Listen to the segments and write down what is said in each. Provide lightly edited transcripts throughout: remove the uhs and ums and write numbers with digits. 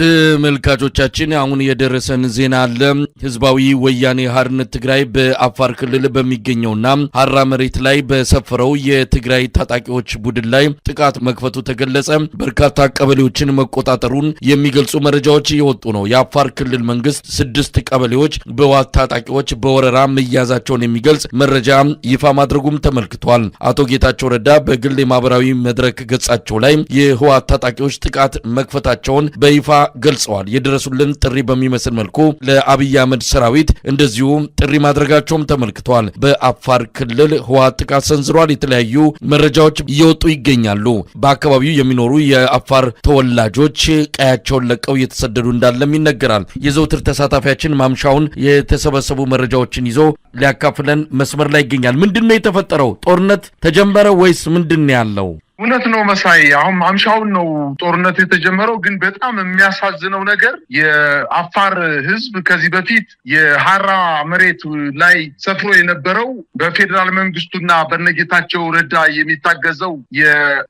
ተመልካቾቻችን አሁን የደረሰን ዜና አለ። ህዝባዊ ወያኔ ሓርነት ትግራይ በአፋር ክልል በሚገኘውና ሐራ መሬት ላይ በሰፈረው የትግራይ ታጣቂዎች ቡድን ላይ ጥቃት መክፈቱ ተገለጸ። በርካታ ቀበሌዎችን መቆጣጠሩን የሚገልጹ መረጃዎች እየወጡ ነው። የአፋር ክልል መንግስት 6 ቀበሌዎች በህወሓት ታጣቂዎች በወረራ መያዛቸውን የሚገልጽ መረጃ ይፋ ማድረጉም ተመልክቷል። አቶ ጌታቸው ረዳ በግል የማህበራዊ መድረክ ገጻቸው ላይ የህወሓት ታጣቂዎች ጥቃት መክፈታቸውን በይፋ ገልጸዋል። የደረሱልን ጥሪ በሚመስል መልኩ ለአብይ አህመድ ሰራዊት እንደዚሁ ጥሪ ማድረጋቸውም ተመልክቷል። በአፋር ክልል ህወሓት ጥቃት ሰንዝሯል። የተለያዩ መረጃዎች እየወጡ ይገኛሉ። በአካባቢው የሚኖሩ የአፋር ተወላጆች ቀያቸውን ለቀው እየተሰደዱ እንዳለም ይነገራል። የዘውትር ተሳታፊያችን ማምሻውን የተሰበሰቡ መረጃዎችን ይዞ ሊያካፍለን መስመር ላይ ይገኛል። ምንድነው የተፈጠረው? ጦርነት ተጀመረ ወይስ ምንድነው ያለው? እውነት ነው መሳይ፣ አሁን ማምሻውን ነው ጦርነት የተጀመረው። ግን በጣም የሚያሳዝነው ነገር የአፋር ህዝብ ከዚህ በፊት የሐራ መሬት ላይ ሰፍሮ የነበረው በፌዴራል መንግስቱና በነጌታቸው ረዳ የሚታገዘው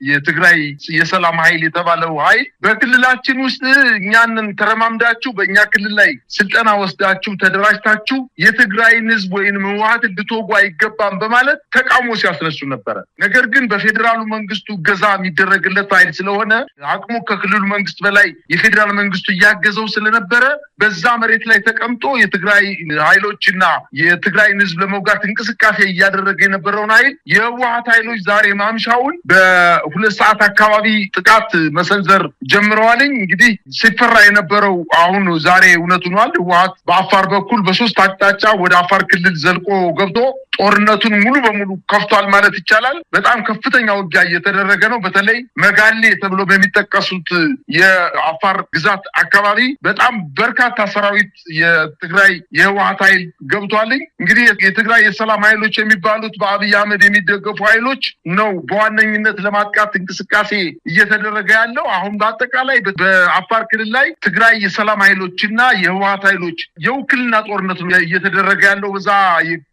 የትግራይ የሰላም ኃይል የተባለው ኃይል በክልላችን ውስጥ እኛንን ተረማምዳችሁ በእኛ ክልል ላይ ስልጠና ወስዳችሁ ተደራጅታችሁ የትግራይን ህዝብ ወይንም ህወሓትን ልትወጉ አይገባም በማለት ተቃውሞ ሲያስነሱ ነበረ። ነገር ግን በፌዴራሉ መንግስቱ ገዛ የሚደረግለት ኃይል ስለሆነ አቅሙ ከክልሉ መንግስት በላይ የፌዴራል መንግስቱ እያገዘው ስለነበረ በዛ መሬት ላይ ተቀምጦ የትግራይ ኃይሎችና የትግራይን ህዝብ ለመውጋት እንቅስቃሴ እያደረገ የነበረውን ኃይል የህወሓት ኃይሎች ዛሬ ማምሻውን በ2 ሰዓት አካባቢ ጥቃት መሰንዘር ጀምረዋልኝ። እንግዲህ ሲፈራ የነበረው አሁን ዛሬ እውነት ሆኗል። ህወሓት በአፋር በኩል በ3 አቅጣጫ ወደ አፋር ክልል ዘልቆ ገብቶ ጦርነቱን ሙሉ በሙሉ ከፍቷል ማለት ይቻላል። በጣም ከፍተኛ ውጊያ እየተደረገ ነው። በተለይ መጋሌ ተብሎ በሚጠቀሱት የአፋር ግዛት አካባቢ በጣም በርካታ ሰራዊት የትግራይ የህወሓት ኃይል ገብቷል። እንግዲህ የትግራይ የሰላም ኃይሎች የሚባሉት በአብይ አህመድ የሚደገፉ ኃይሎች ነው በዋነኝነት ለማጥቃት እንቅስቃሴ እየተደረገ ያለው። አሁን በአጠቃላይ በአፋር ክልል ላይ ትግራይ የሰላም ኃይሎችና የህወሓት ኃይሎች የውክልና ጦርነት ነው እየተደረገ ያለው በዛ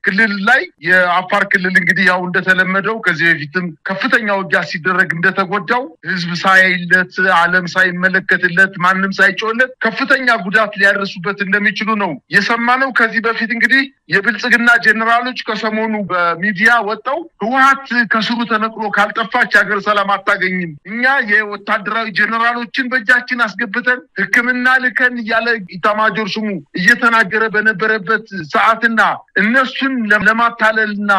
ክልል ላይ። የአፋር ክልል እንግዲህ ያው እንደተለመደው ከዚህ በፊትም ከፍተኛ ውጊያ ሲደረግ እንደተጎዳው ህዝብ ሳይለት ዓለም ሳይመለከትለት ማንም ሳይጮህለት ከፍተኛ ጉዳት ሊያደርሱበት እንደሚችሉ ነው የሰማነው። ከዚህ በፊት እንግዲህ የብልጽግና ጄኔራሎች ከሰሞኑ በሚዲያ ወጣው ህወሓት ከስሩ ተነቅሎ ካልጠፋች ሀገር ሰላም አታገኝም፣ እኛ የወታደራዊ ጄኔራሎችን በእጃችን አስገብተን ሕክምና ልከን እያለ ኢታማጆር ሹሙ እየተናገረ በነበረበት ሰዓትና እነሱን ለማታለልና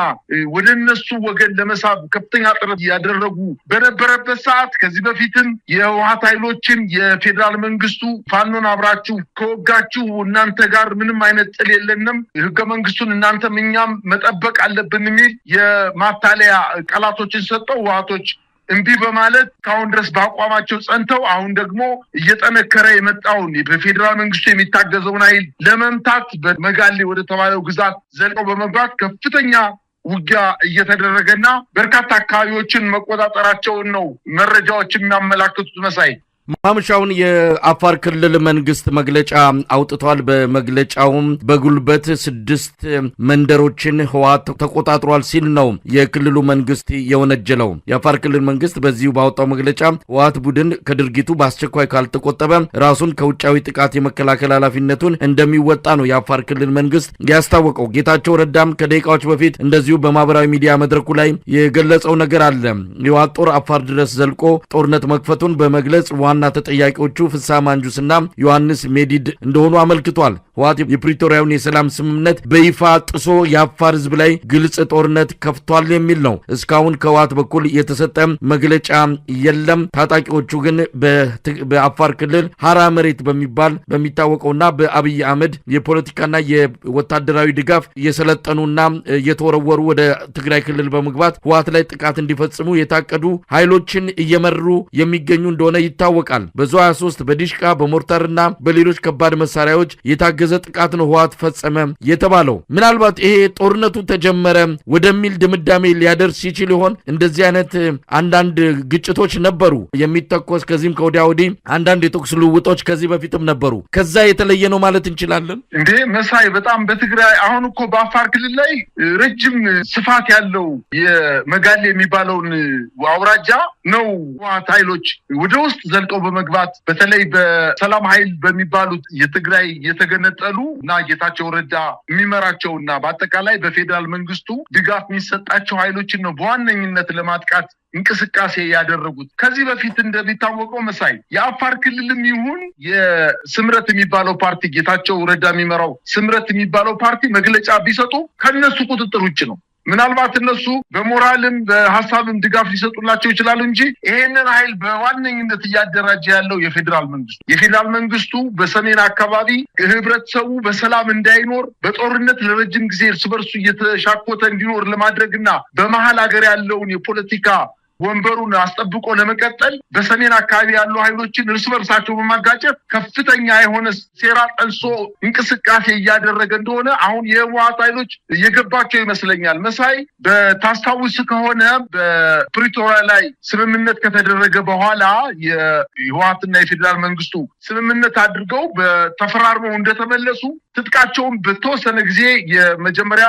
ወደ እነሱ ወገን ለመሳብ ከፍተኛ ጥረት ያደረጉ በነበረበት ሰዓት ከዚህ በፊትም የህወሓት ኃይሎችን የፌዴራል መንግስቱ ፋኖን አብራችሁ ከወጋችሁ እናንተ ጋር ምንም አይነት ጥል የለንም፣ ህገ መንግስቱን እናንተም እኛም መጠበቅ አለብን የሚል የማታለያ ቃላቶችን ሰጠው። ህወሓቶች እንቢ በማለት ካሁን ድረስ በአቋማቸው ጸንተው አሁን ደግሞ እየጠነከረ የመጣውን በፌዴራል መንግስቱ የሚታገዘውን ኃይል ለመምታት በመጋሌ ወደ ተባለው ግዛት ዘልቀው በመግባት ከፍተኛ ውጊያ እየተደረገና በርካታ አካባቢዎችን መቆጣጠራቸውን ነው መረጃዎች የሚያመላክቱት መሳይ። ማምሻውን የአፋር ክልል መንግስት መግለጫ አውጥቷል። በመግለጫውም በጉልበት 6 መንደሮችን ህወሓት ተቆጣጥሯል ሲል ነው የክልሉ መንግስት የወነጀለው። የአፋር ክልል መንግስት በዚሁ ባወጣው መግለጫ ህወሓት ቡድን ከድርጊቱ በአስቸኳይ ካልተቆጠበ ራሱን ከውጫዊ ጥቃት የመከላከል ኃላፊነቱን እንደሚወጣ ነው የአፋር ክልል መንግስት ያስታወቀው። ጌታቸው ረዳም ከደቂቃዎች በፊት እንደዚሁ በማህበራዊ ሚዲያ መድረኩ ላይ የገለጸው ነገር አለ። የህወሓት ጦር አፋር ድረስ ዘልቆ ጦርነት መክፈቱን በመግለጽ ዋና ተጠያቂዎቹ ፍሳ ማንጁስና ዮሐንስ ሜዲድ እንደሆኑ አመልክቷል። ህወሓት የፕሪቶሪያውን የሰላም ስምምነት በይፋ ጥሶ የአፋር ህዝብ ላይ ግልጽ ጦርነት ከፍቷል የሚል ነው። እስካሁን ከህወሓት በኩል የተሰጠ መግለጫ የለም። ታጣቂዎቹ ግን በአፋር ክልል ሐራ መሬት በሚታወቀውና በአብይ አህመድ የፖለቲካና የወታደራዊ ድጋፍ የሰለጠኑና የተወረወሩ ወደ ትግራይ ክልል በመግባት ህወሓት ላይ ጥቃት እንዲፈጽሙ የታቀዱ ኃይሎችን እየመሩ የሚገኙ እንደሆነ ይታወቃል። በዙ 23 በዲሽቃ በሞርታርና በሌሎች ከባድ መሳሪያዎች የታገዘ ያወገዘ ጥቃት ነው ህወሓት ፈጸመ የተባለው። ምናልባት ይሄ ጦርነቱ ተጀመረ ወደሚል ድምዳሜ ሊያደርስ ይችል ይሆን? እንደዚህ አይነት አንዳንድ ግጭቶች ነበሩ የሚተኮስ ከዚህም ከወዲያ ወዲህ አንዳንድ የተኩስ ልውውጦች ከዚህ በፊትም ነበሩ። ከዛ የተለየ ነው ማለት እንችላለን እንዴ? መሳይ በጣም በትግራይ አሁን እኮ በአፋር ክልል ላይ ረጅም ስፋት ያለው የመጋሌ የሚባለውን አውራጃ ነው ህወሓት ኃይሎች ወደ ውስጥ ዘልቀው በመግባት በተለይ በሰላም ኃይል በሚባሉት የትግራይ የተገነጠሉ እና ጌታቸው ረዳ የሚመራቸውና በአጠቃላይ በፌዴራል መንግስቱ ድጋፍ የሚሰጣቸው ኃይሎችን ነው በዋነኝነት ለማጥቃት እንቅስቃሴ ያደረጉት። ከዚህ በፊት እንደሚታወቀው መሳይ የአፋር ክልልም ይሁን የስምረት የሚባለው ፓርቲ ጌታቸው ረዳ የሚመራው ስምረት የሚባለው ፓርቲ መግለጫ ቢሰጡ ከነሱ ቁጥጥር ውጭ ነው። ምናልባት እነሱ በሞራልም በሀሳብም ድጋፍ ሊሰጡላቸው ይችላሉ እንጂ ይሄንን ኃይል በዋነኝነት እያደራጀ ያለው የፌዴራል መንግስቱ በሰሜን አካባቢ ህብረተሰቡ በሰላም እንዳይኖር በጦርነት ለረጅም ጊዜ እርስ በርሱ እየተሻኮተ እንዲኖር ለማድረግና በመሀል ሀገር ያለውን የፖለቲካ ወንበሩን አስጠብቆ ለመቀጠል በሰሜን አካባቢ ያሉ ኃይሎችን እርስ በርሳቸው በማጋጨት ከፍተኛ የሆነ ሴራ ጠንሶ እንቅስቃሴ እያደረገ እንደሆነ አሁን የህወሓት ኃይሎች እየገባቸው ይመስለኛል። መሳይ በታስታውስ ከሆነ በፕሪቶሪያ ላይ ስምምነት ከተደረገ በኋላ የህወሓትና የፌዴራል መንግስቱ ስምምነት አድርገው በተፈራርመው እንደተመለሱ ትጥቃቸውን በተወሰነ ጊዜ የመጀመሪያ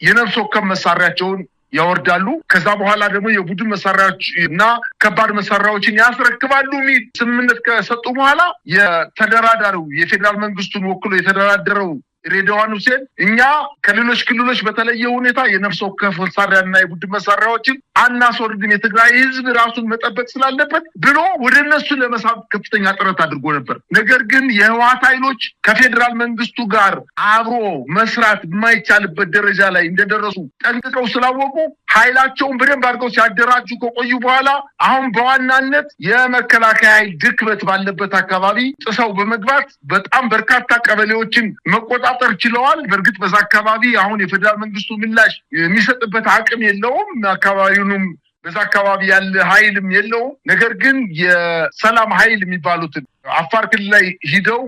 የነፍስ ወከፍ መሳሪያቸውን ያወርዳሉ። ከዛ በኋላ ደግሞ የቡድን መሳሪያዎች እና ከባድ መሳሪያዎችን ያስረክባሉ የሚል ስምምነት ከሰጡ በኋላ የተደራዳሪው የፌዴራል መንግስቱን ወክሎ የተደራደረው ሬድዋን ሁሴን እኛ ከሌሎች ክልሎች በተለየ ሁኔታ የነፍስ ወከፍ መሳሪያና የቡድን መሳሪያዎችን አናስወርድም፣ የትግራይ ህዝብ ራሱን መጠበቅ ስላለበት ብሎ ወደ እነሱ ለመሳብ ከፍተኛ ጥረት አድርጎ ነበር። ነገር ግን የህወሓት ኃይሎች ከፌዴራል መንግስቱ ጋር አብሮ መስራት የማይቻልበት ደረጃ ላይ እንደደረሱ ጠንቅቀው ስላወቁ ኃይላቸውን በደንብ አድርገው ሲያደራጁ ከቆዩ በኋላ አሁን በዋናነት የመከላከያ ኃይል ድክመት ባለበት አካባቢ ጥሰው በመግባት በጣም በርካታ ቀበሌዎችን መቆጣጠር ችለዋል። በእርግጥ በዛ አካባቢ አሁን የፌዴራል መንግስቱ ምላሽ የሚሰጥበት አቅም የለውም። አካባቢውንም በዛ አካባቢ ያለ ኃይልም የለውም። ነገር ግን የሰላም ኃይል የሚባሉትን አፋር ክልል ላይ ሂደው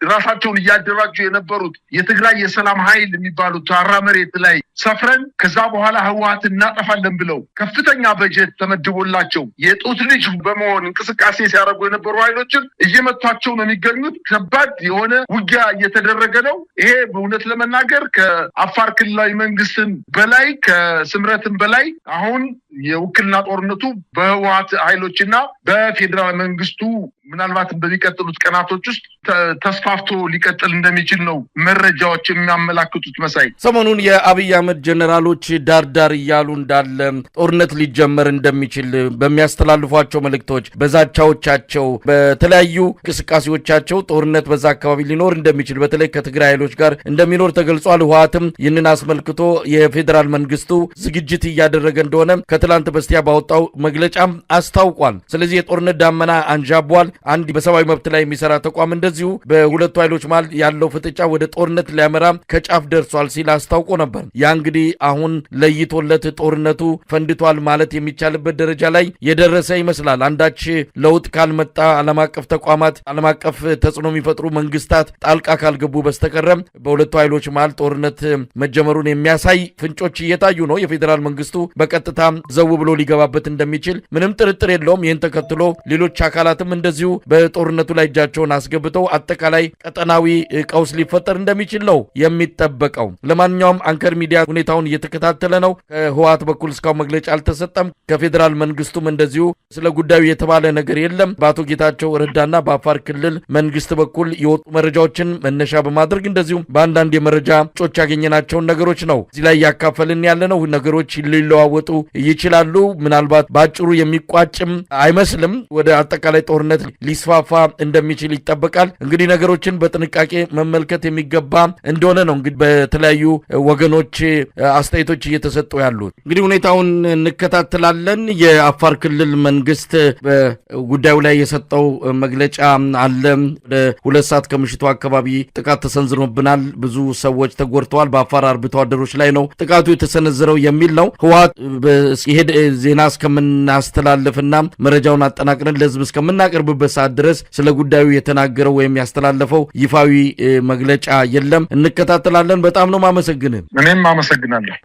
ራሳቸውን እያደራጁ የነበሩት የትግራይ የሰላም ኃይል የሚባሉት አራ መሬት ላይ ሰፍረን ከዛ በኋላ ህወሓት እናጠፋለን ብለው ከፍተኛ በጀት ተመድቦላቸው የጡት ልጅ በመሆን እንቅስቃሴ ሲያደርጉ የነበሩ ኃይሎችን እየመቷቸው ነው የሚገኙት። ከባድ የሆነ ውጊያ እየተደረገ ነው። ይሄ በእውነት ለመናገር ከአፋር ክልላዊ መንግስትን በላይ ከስምረትን በላይ አሁን የውክልና ጦርነቱ በህወሓት ኃይሎችና በፌዴራል መንግስቱ ምናልባትም በሚቀጥሉት ቀናቶች ውስጥ ተስፋፍቶ ሊቀጥል እንደሚችል ነው መረጃዎች የሚያመላክቱት። መሳይ ሰሞኑን የአብይ አህመድ ጀነራሎች ዳርዳር እያሉ እንዳለ ጦርነት ሊጀመር እንደሚችል በሚያስተላልፏቸው መልእክቶች፣ በዛቻዎቻቸው፣ በተለያዩ እንቅስቃሴዎቻቸው ጦርነት በዛ አካባቢ ሊኖር እንደሚችል በተለይ ከትግራይ ኃይሎች ጋር እንደሚኖር ተገልጿል። ህወሓትም ይህንን አስመልክቶ የፌዴራል መንግስቱ ዝግጅት እያደረገ እንደሆነ ከትላንት በስቲያ ባወጣው መግለጫም አስታውቋል። ስለዚህ የጦርነት ዳመና አንዣቧል። አንድ በሰብአዊ መብት ላይ የሚሰራ ተቋም እንደዚሁ በሁለቱ ኃይሎች መሃል ያለው ፍጥጫ ወደ ጦርነት ሊያመራ ከጫፍ ደርሷል ሲል አስታውቆ ነበር። ያ እንግዲህ አሁን ለይቶለት ጦርነቱ ፈንድቷል ማለት የሚቻልበት ደረጃ ላይ የደረሰ ይመስላል። አንዳች ለውጥ ካልመጣ ዓለም አቀፍ ተቋማት፣ ዓለም አቀፍ ተጽዕኖ የሚፈጥሩ መንግስታት ጣልቃ ካልገቡ በስተቀረም በሁለቱ ኃይሎች መሃል ጦርነት መጀመሩን የሚያሳይ ፍንጮች እየታዩ ነው። የፌዴራል መንግስቱ በቀጥታ ዘው ብሎ ሊገባበት እንደሚችል ምንም ጥርጥር የለውም። ይህን ተከትሎ ሌሎች አካላትም እንደዚሁ በጦርነቱ ላይ እጃቸውን አስገብተው አጠቃላይ ቀጠናዊ ቀውስ ሊፈጠር እንደሚችል ነው የሚጠበቀው። ለማንኛውም አንከር ሚዲያ ሁኔታውን እየተከታተለ ነው። ከህወሓት በኩል እስካሁን መግለጫ አልተሰጠም። ከፌዴራል መንግስቱም እንደዚሁ ስለ ጉዳዩ የተባለ ነገር የለም። በአቶ ጌታቸው ረዳና በአፋር ክልል መንግስት በኩል የወጡ መረጃዎችን መነሻ በማድረግ እንደዚሁም በአንዳንድ የመረጃ ምንጮች ያገኘናቸውን ነገሮች ነው እዚህ ላይ እያካፈልን ያለ ነው። ነገሮች ሊለዋወጡ ይችላሉ። ምናልባት በአጭሩ የሚቋጭም አይመስልም። ወደ አጠቃላይ ጦርነት ሊስፋፋ እንደሚችል ይጠበቃል። እንግዲህ ነገሮችን በጥንቃቄ መመልከት የሚገባ እንደሆነ ነው እንግዲህ በተለያዩ ወገኖች አስተያየቶች እየተሰጡ ያሉት። እንግዲህ ሁኔታውን እንከታተላለን። የአፋር ክልል መንግስት በጉዳዩ ላይ የሰጠው መግለጫ አለ። ወደ 2 ሰዓት ከምሽቱ አካባቢ ጥቃት ተሰንዝሮብናል፣ ብዙ ሰዎች ተጎድተዋል፣ በአፋር አርብቶ አደሮች ላይ ነው ጥቃቱ የተሰነዘረው የሚል ነው። ህወሓት ይሄድ ዜና እስከምናስተላልፍና መረጃውን አጠናቅረን ለህዝብ እስከምናቀርብበት ሰዓት ድረስ ስለ ጉዳዩ የተናገረው ወይም ያስተላለፈው ይፋዊ መግለጫ የለም። እንከታተላለን። በጣም ነው ማመሰግንን። እኔም አመሰግናለሁ።